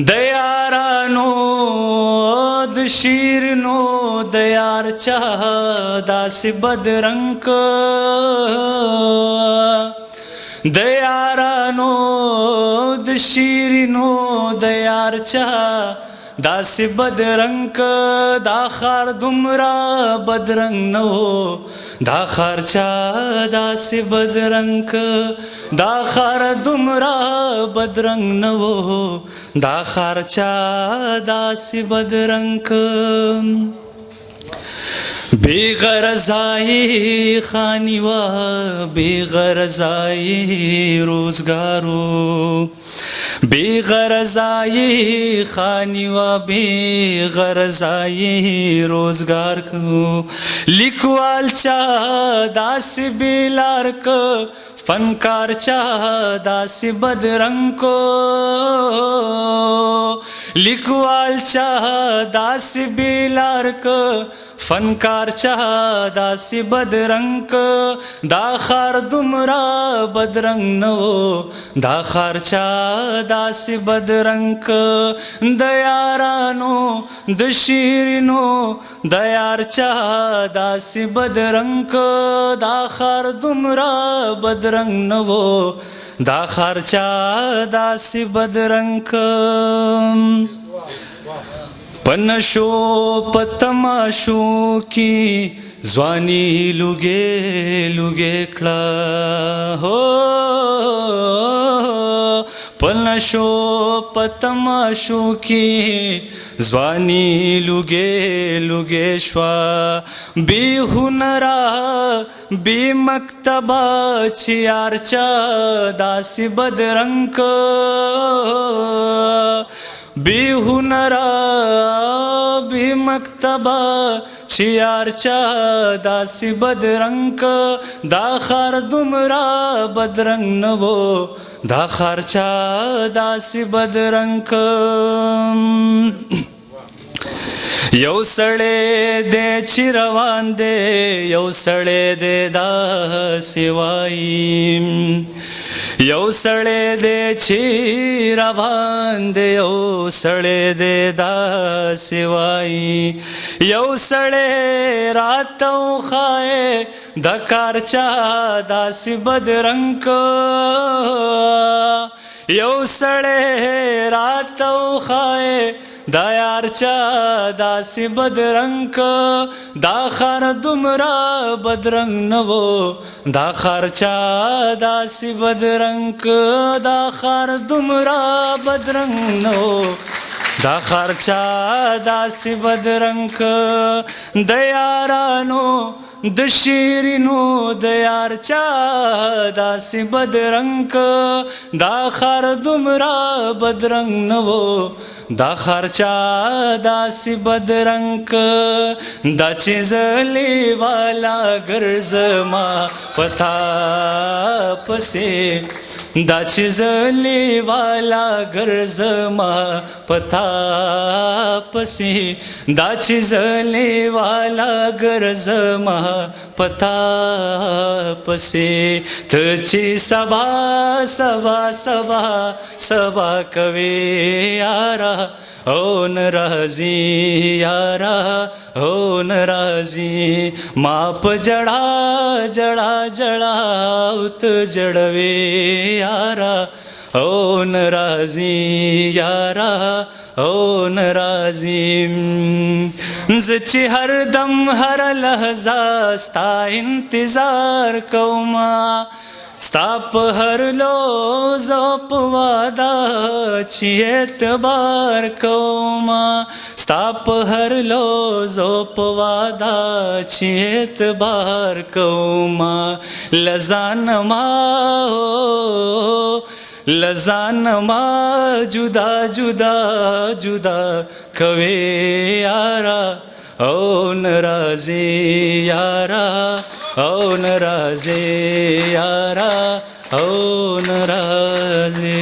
د یارانو د شیرینو د یار چا داسې بدرنګ د یارانو د شیرینو د یار چا داسې بدرنګ دا خار دومره بدرنګ نه و دا خار چا داسې بدرنګ دا خار دومره بدرنګ نه و دا خار چا داسې بدرنګ بی غرضائی خانیوا بی غرضائی روزگارو بی غرضائی خانیوا بی غرضائی روزگار کو لیکوال چا داسی بیلار کو فنکار چا داسی بدرنگ کو لیکوال چا داسی بیلار کو فنکار چا داسی بدرنگ دا خار دومره بدرنگ نو دا خار چا داسی بدرنگ د یارانو د شیرینو د یار چا داسی بدرنگ دا خار دومره بدرنگ نو دا خار چا داسی بدرنگ پنشو پتماشو کی ځواني لوګې لوګې کړه هو پنشو پتماشو کی ځواني لوګې لوګې شوا بی هنرا بی مکتبه چې یار چا داسې بدرنګ بی هنرا بی مکتبه چې یار چا داسې بدرنګ دا خار دومره بدرنګ نه و دا خار چا داسې بدرنګ یو سړی دی چې روان دی یو سړی دی داسې وایي یو سړی دی چې روان دی یو سړی دی داسې وایي یو سړی راته وښایې د کار چا داسې بدرنګ یو سړی راته وښایې دا یار چا داسې بدرنګ دا خار دومره بدرنګ نه و دا خار چا داسې بدرنګ دا خار دومره بدرنګ نه و دا خار چا داسې بدرنګ د یارانو د شیرینو د یار چا داسې بدرنګ دا خار دومره بدرنګ نه و دا خار چا داسې بدرنګ دا چې زلی والا ګرځما پتا پسې دا چې زلی والا ګرځما پتا پسې دا چې زلی والا ګرځما پتا پسې ته چې سبا سبا سبا سبا کوي یارا او ناراضي یارا او ناراضي ما په جړا جړا جړا اوت جړوي یارا او ناراضي یارا او ناراضي زه چې هر دم هر لحظه ستا انتظار کوما ستا په هر لوزو په واده چې اعتبار کوما ستا په هر لوزو په واده چې اعتبار کوما لزان ما لزان ما جدا جدا جدا کوي یارا او ناراضي یارا او ناراضي یارا او ناراضي